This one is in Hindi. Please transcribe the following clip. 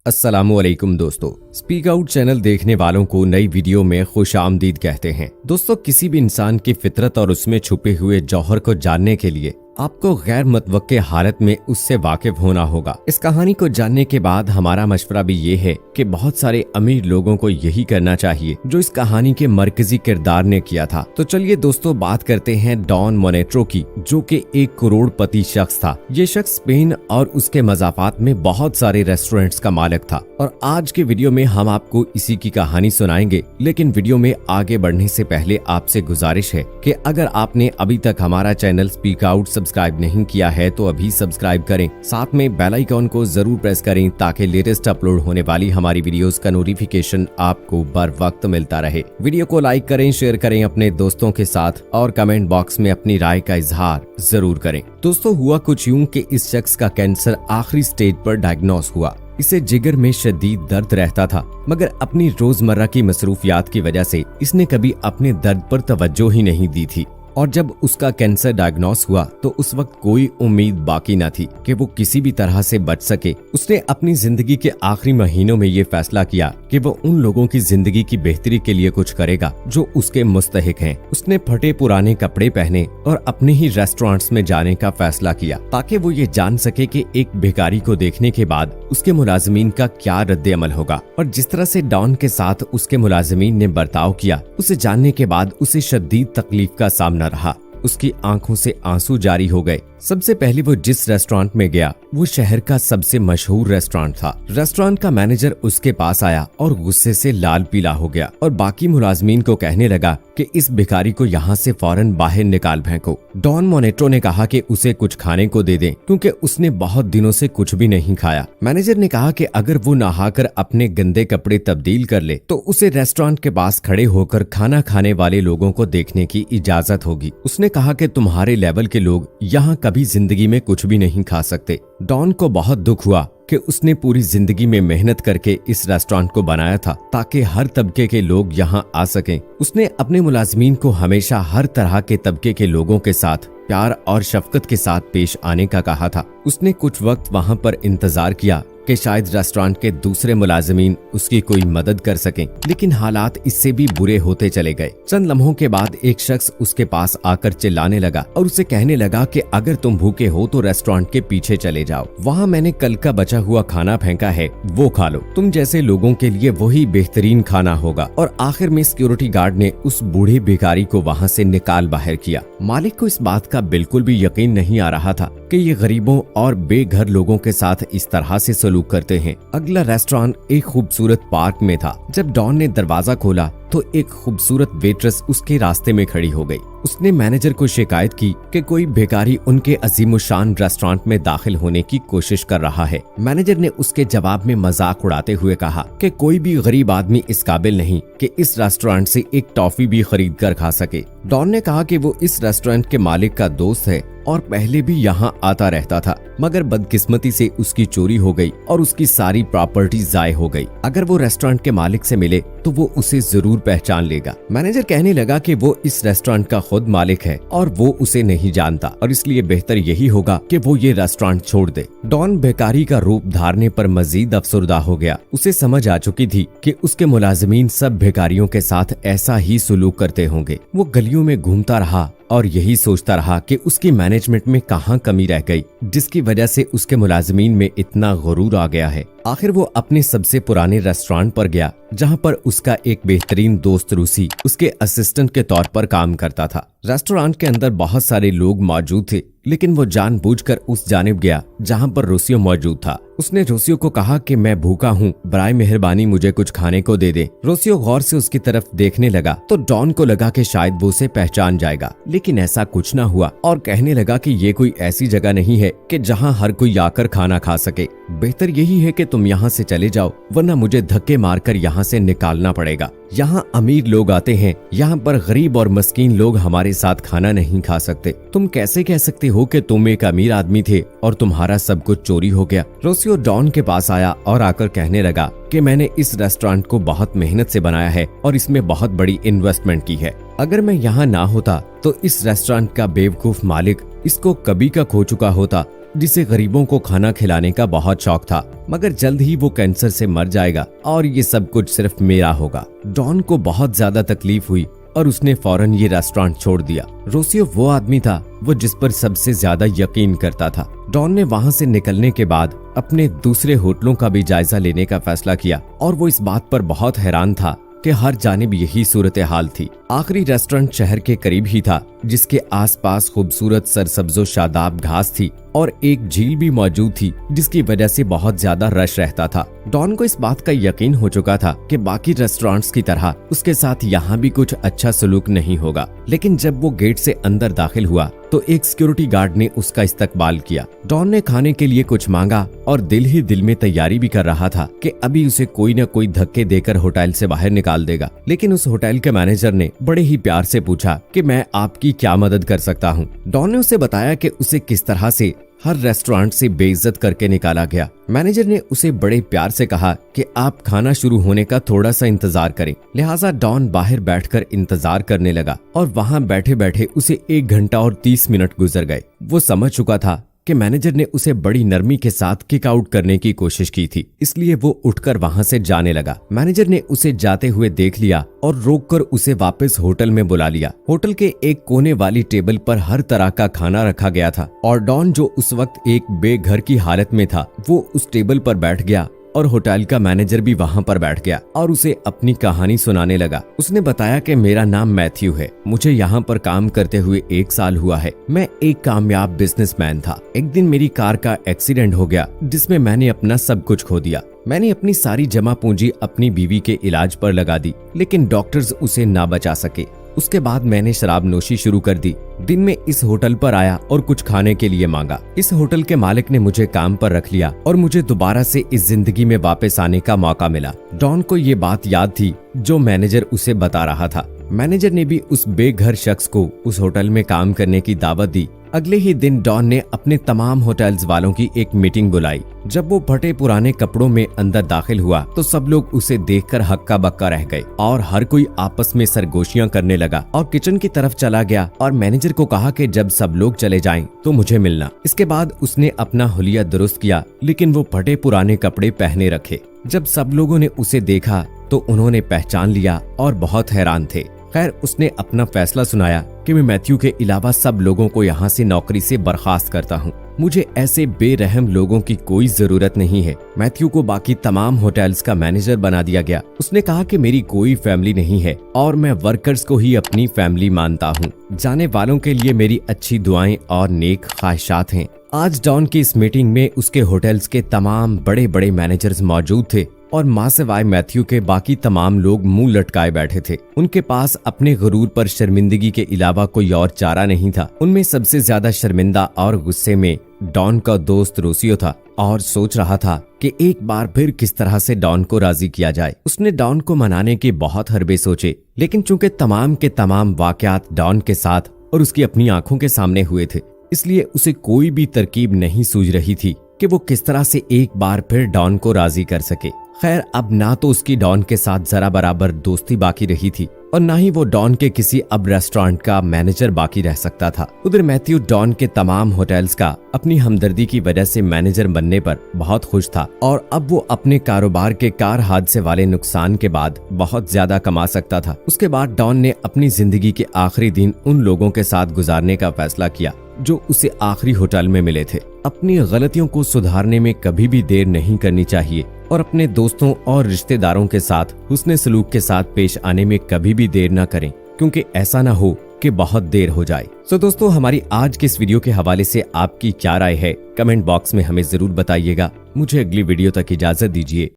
अस्सलामुअलैकुम दोस्तों, स्पीक आउट चैनल देखने वालों को नई वीडियो में खुशामदीद कहते हैं। दोस्तों, किसी भी इंसान की फितरत और उसमें छुपे हुए जौहर को जानने के लिए आपको गैर मुतवक्के हालत में उससे वाकिफ होना होगा। इस कहानी को जानने के बाद हमारा मशवरा भी ये है कि बहुत सारे अमीर लोगों को यही करना चाहिए जो इस कहानी के मरकजी किरदार ने किया था। तो चलिए दोस्तों, बात करते हैं डॉन मोनेट्रो की, जो कि 1 करोड़पति शख्स था। ये शख्स स्पेन और उसके मज़ाफात में बहुत सारे रेस्टोरेंट्स का मालिक था और आज के वीडियो में हम आपको इसी की कहानी सुनाएंगे। लेकिन वीडियो में आगे बढ़ने से पहले आपसे गुजारिश है कि अगर आपने अभी तक हमारा चैनल स्पीक आउट सब्सक्राइब नहीं किया है तो अभी सब्सक्राइब करें, साथ में बेल आइकॉन को जरूर प्रेस करें ताकि लेटेस्ट अपलोड होने वाली हमारी वीडियोस का नोटिफिकेशन आपको बर वक्त मिलता रहे। वीडियो को लाइक करें, शेयर करें अपने दोस्तों के साथ और कमेंट बॉक्स में अपनी राय का इजहार जरूर करें। दोस्तों, हुआ कुछ यूं कि इस शख्स का कैंसर आखिरी स्टेज पर डायग्नोस हुआ। इसे जिगर में शदीद दर्द रहता था, मगर अपनी रोजमर्रा की मसरूफियात की वजह से इसने कभी अपने दर्द पर तवज्जो ही नहीं दी थी। और जब उसका कैंसर डायग्नोस हुआ तो उस वक्त कोई उम्मीद बाकी न थी कि वो किसी भी तरह से बच सके। उसने अपनी जिंदगी के आखिरी महीनों में ये फैसला किया कि वो उन लोगों की जिंदगी की बेहतरी के लिए कुछ करेगा जो उसके मुस्तहिक हैं। उसने फटे पुराने कपड़े पहने और अपने ही रेस्टोरेंट्स में जाने का फैसला किया ताकि वो ये जान सके कि एक भिखारी को देखने के बाद उसके मुलाजिमीन का क्या रद्द अमल होगा। और जिस तरह से डॉन के साथ उसके मुलाजिमीन ने बर्ताव किया, उसे जानने के बाद उसे शदीद तकलीफ का सामना रहा। उसकी आंखों से आंसू जारी हो गए। सबसे पहले वो जिस रेस्टोरेंट में गया वो शहर का सबसे मशहूर रेस्टोरेंट था। रेस्टोरेंट का मैनेजर उसके पास आया और गुस्से से लाल पीला हो गया और बाकी मुलाजमीन को कहने लगा कि इस भिखारी को यहाँ से फौरन बाहर निकाल फेंको। डॉन मोनेट्रो ने कहा कि उसे कुछ खाने को दे दें क्योंकि उसने बहुत दिनों से कुछ भी नहीं खाया। मैनेजर ने कहा कि अगर वो नहाकर अपने गंदे कपड़े तब्दील कर ले तो उसे रेस्टोरेंट के पास खड़े होकर खाना खाने वाले लोगों को देखने की इजाजत होगी। उसने कहा कि तुम्हारे लेवल के लोग यहाँ कभी जिंदगी में कुछ भी नहीं खा सकते। डॉन को बहुत दुख हुआ कि उसने पूरी जिंदगी में मेहनत करके इस रेस्टोरेंट को बनाया था ताकि हर तबके के लोग यहाँ आ सकें। उसने अपने मुलाजमीन को हमेशा हर तरह के तबके के लोगों के साथ प्यार और शफकत के साथ पेश आने का कहा था। उसने कुछ वक्त वहाँ पर इंतजार किया कि शायद रेस्टोरेंट के दूसरे मुलाजमीन उसकी कोई मदद कर सकें, लेकिन हालात इससे भी बुरे होते चले गए। चंद लम्हों के बाद एक शख्स उसके पास आकर चिल्लाने लगा और उसे कहने लगा कि अगर तुम भूखे हो तो रेस्टोरेंट के पीछे चले जाओ, वहाँ मैंने कल का बचा हुआ खाना फेंका है, वो खा लो। तुम जैसे लोगों के लिए वही बेहतरीन खाना होगा। और आखिर में सिक्योरिटी गार्ड ने उस बूढ़े भिखारी को वहाँ से निकाल बाहर किया। मालिक को इस बात का बिल्कुल भी यकीन नहीं आ रहा था कि ये गरीबों और बेघर लोगों के साथ इस तरह से सलूक करते हैं। अगला रेस्टोरेंट एक खूबसूरत पार्क में था। जब डॉन ने दरवाजा खोला तो एक खूबसूरत वेट्रेस उसके रास्ते में खड़ी हो गई। उसने मैनेजर को शिकायत की कि कोई भिखारी उनके अजीमुशान रेस्टोरेंट में दाखिल होने की कोशिश कर रहा है। मैनेजर ने उसके जवाब में मजाक उड़ाते हुए कहा कि कोई भी गरीब आदमी इस काबिल नहीं कि इस रेस्टोरेंट से एक टॉफी भी खरीद कर खा सके। डॉन ने कहा कि वो इस रेस्टोरेंट के मालिक का दोस्त है और पहले भी यहाँ आता रहता था, मगर बदकिस्मती से उसकी चोरी हो गई और उसकी सारी प्रॉपर्टी जाय हो गई। अगर वो रेस्टोरेंट के मालिक से मिले तो वो उसे जरूर पहचान लेगा। मैनेजर कहने लगा कि वो इस रेस्टोरेंट का खुद मालिक है और वो उसे नहीं जानता और इसलिए बेहतर यही होगा कि वो ये रेस्टोरेंट छोड़ दे। डॉन भिखारी का रूप धारने पर मजीद अफसरदा हो गया। उसे समझ आ चुकी थी कि उसके मुलाजमीन सब भिखारियों के साथ ऐसा ही सुलूक करते होंगे। वो गलियों में घूमता रहा और यही सोचता रहा कि उसकी मैनेजमेंट में कहाँ कमी रह गई जिसकी वजह से उसके मुलाजमीन में इतना गुरूर आ गया है। आखिर वो अपने सबसे पुराने रेस्टोरेंट पर गया जहाँ पर उसका एक बेहतरीन दोस्त रूसी उसके असिस्टेंट के तौर पर काम करता था। रेस्टोरेंट के अंदर बहुत सारे लोग मौजूद थे, लेकिन वो जानबूझकर उस जानिब गया जहाँ पर रोसियो मौजूद था। उसने रोसियो को कहा कि मैं भूखा हूँ, बराए मेहरबानी मुझे कुछ खाने को दे दे। रोसियो गौर से उसकी तरफ देखने लगा तो डॉन को लगा कि शायद वो उसे पहचान जाएगा, लेकिन ऐसा कुछ न हुआ और कहने लगा कि ये कोई ऐसी जगह नहीं है कि जहाँ हर कोई आकर खाना खा सके। बेहतर यही है कि तुम यहाँ से चले जाओ, वरना मुझे धक्के मारकर यहाँ से निकालना पड़ेगा। यहाँ अमीर लोग आते हैं, यहाँ पर गरीब और मस्कीन लोग हमारे साथ खाना नहीं खा सकते। तुम कैसे कह सकते हो कि तुम एक अमीर आदमी थे और तुम्हारा सब कुछ चोरी हो गया। रोसियो डॉन के पास आया और आकर कहने लगा कि मैंने इस रेस्टोरेंट को बहुत मेहनत से बनाया है और इसमें बहुत बड़ी इन्वेस्टमेंट की है। अगर मैं यहाँ ना होता तो इस रेस्टोरेंट का बेवकूफ मालिक इसको कभी का खो चुका होता जिसे गरीबों को खाना खिलाने का बहुत शौक था, मगर जल्द ही वो कैंसर से मर जाएगा और ये सब कुछ सिर्फ मेरा होगा। डॉन को बहुत ज्यादा तकलीफ हुई और उसने फौरन ये रेस्टोरेंट छोड़ दिया। रोसियो वो आदमी था वो जिस पर सबसे ज्यादा यकीन करता था। डॉन ने वहाँ से निकलने के बाद अपने दूसरे होटलों का भी जायजा लेने का फैसला किया और वो इस बात पर बहुत हैरान था कि हर जानिब यही सूरत हाल थी। आखिरी रेस्टोरेंट शहर के करीब ही था, जिसके आसपास खूबसूरत सरसब्जो शादाब घास थी और एक झील भी मौजूद थी, जिसकी वजह से बहुत ज्यादा रश रहता था। डॉन को इस बात का यकीन हो चुका था कि बाकी रेस्टोरेंट्स की तरह उसके साथ यहाँ भी कुछ अच्छा सलूक नहीं होगा। लेकिन जब वो गेट से अंदर दाखिल हुआ तो एक सिक्योरिटी गार्ड ने उसका इस्तकबाल किया। डॉन ने खाने के लिए कुछ मांगा और दिल ही दिल में तैयारी भी कर रहा था कि अभी उसे कोई न कोई धक्के देकर होटल से बाहर निकाल देगा। लेकिन उस होटल के मैनेजर ने बड़े ही प्यार से पूछा कि मैं आपकी क्या मदद कर सकता हूँ। डॉन ने उसे बताया कि उसे किस तरह से हर रेस्टोरेंट से बेइज्जत करके निकाला गया। मैनेजर ने उसे बड़े प्यार से कहा कि आप खाना शुरू होने का थोड़ा सा इंतजार करें। लिहाजा डॉन बाहर बैठकर इंतजार करने लगा और वहां बैठे बैठे उसे 1 घंटा और 30 मिनट गुजर गए। वो समझ चुका था कि मैनेजर ने उसे बड़ी नरमी के साथ किक आउट करने की कोशिश की थी, इसलिए वो उठकर वहां से जाने लगा। मैनेजर ने उसे जाते हुए देख लिया और रोककर उसे वापस होटल में बुला लिया। होटल के एक कोने वाली टेबल पर हर तरह का खाना रखा गया था और डॉन, जो उस वक्त एक बेघर की हालत में था, वो उस टेबल पर बैठ गया और होटल का मैनेजर भी वहां पर बैठ गया और उसे अपनी कहानी सुनाने लगा। उसने बताया कि मेरा नाम मैथ्यू है, मुझे यहाँ पर काम करते हुए 1 साल हुआ है। मैं एक कामयाब बिजनेसमैन था। एक दिन मेरी कार का एक्सीडेंट हो गया जिसमें मैंने अपना सब कुछ खो दिया। मैंने अपनी सारी जमा पूंजी अपनी बीवी के इलाज पर लगा दी, लेकिन डॉक्टर्स उसे ना बचा सके। उसके बाद मैंने शराब नोशी शुरू कर दी। दिन में इस होटल पर आया और कुछ खाने के लिए मांगा। इस होटल के मालिक ने मुझे काम पर रख लिया और मुझे दोबारा से इस जिंदगी में वापस आने का मौका मिला। डॉन को ये बात याद थी जो मैनेजर उसे बता रहा था। मैनेजर ने भी उस बेघर शख्स को उस होटल में काम करने की दावत दी। अगले ही दिन डॉन ने अपने तमाम होटल्स वालों की एक मीटिंग बुलाई। जब वो फटे पुराने कपड़ों में अंदर दाखिल हुआ तो सब लोग उसे देखकर हक्का बक्का रह गए और हर कोई आपस में सरगोशियां करने लगा और किचन की तरफ चला गया और मैनेजर को कहा कि जब सब लोग चले जाएं तो मुझे मिलना। इसके बाद उसने अपना हुलिया दुरुस्त किया, लेकिन वो फटे पुराने कपड़े पहने रखे। जब सब लोगों ने उसे देखा तो उन्होंने पहचान लिया और बहुत हैरान थे। खैर, उसने अपना फैसला सुनाया कि मैं मैथ्यू के अलावा सब लोगों को यहाँ से नौकरी से बर्खास्त करता हूँ। मुझे ऐसे बेरहम लोगों की कोई जरूरत नहीं है। मैथ्यू को बाकी तमाम होटल्स का मैनेजर बना दिया गया। उसने कहा कि मेरी कोई फैमिली नहीं है और मैं वर्कर्स को ही अपनी फैमिली मानता हूँ। जाने वालों के लिए मेरी अच्छी दुआएं और नेक ख्वाहिशात हैं। आज डॉन की इस मीटिंग में उसके होटल्स के तमाम बड़े बड़े मैनेजर्स मौजूद थे और माँ सिवाय मैथ्यू के बाकी तमाम लोग मुंह लटकाए बैठे थे। उनके पास अपने गुरूर पर शर्मिंदगी के अलावा कोई और चारा नहीं था। उनमें सबसे ज्यादा शर्मिंदा और गुस्से में डॉन का दोस्त रोसियो था और सोच रहा था कि एक बार फिर किस तरह से डॉन को राजी किया जाए। उसने डॉन को मनाने के बहुत हरबे सोचे, लेकिन चूंकि तमाम के तमाम वाकयात डॉन के साथ और उसकी अपनी आंखों के सामने हुए थे, इसलिए उसे कोई भी तरकीब नहीं सूझ रही थी कि वो किस तरह से एक बार फिर डॉन को राजी कर सके। खैर, अब ना तो उसकी डॉन के साथ जरा बराबर दोस्ती बाकी रही थी और ना ही वो डॉन के किसी अब रेस्टोरेंट का मैनेजर बाकी रह सकता था। उधर मैथ्यू डॉन के तमाम होटल्स का अपनी हमदर्दी की वजह से मैनेजर बनने पर बहुत खुश था और अब वो अपने कारोबार के कार हादसे वाले नुकसान के बाद बहुत ज्यादा कमा सकता था। उसके बाद डॉन ने अपनी जिंदगी के आखिरी दिन उन लोगों के साथ गुजारने का फैसला किया जो उसे आखिरी होटल में मिले थे। अपनी गलतियों को सुधारने में कभी भी देर नहीं करनी चाहिए और अपने दोस्तों और रिश्तेदारों के साथ हुस्ने सलूक के साथ पेश आने में कभी भी देर न करें, क्योंकि ऐसा ना हो कि बहुत देर हो जाए। तो दोस्तों, हमारी आज के इस वीडियो के हवाले से आपकी क्या राय है, कमेंट बॉक्स में हमें जरूर बताइएगा। मुझे अगली वीडियो तक इजाजत दीजिए।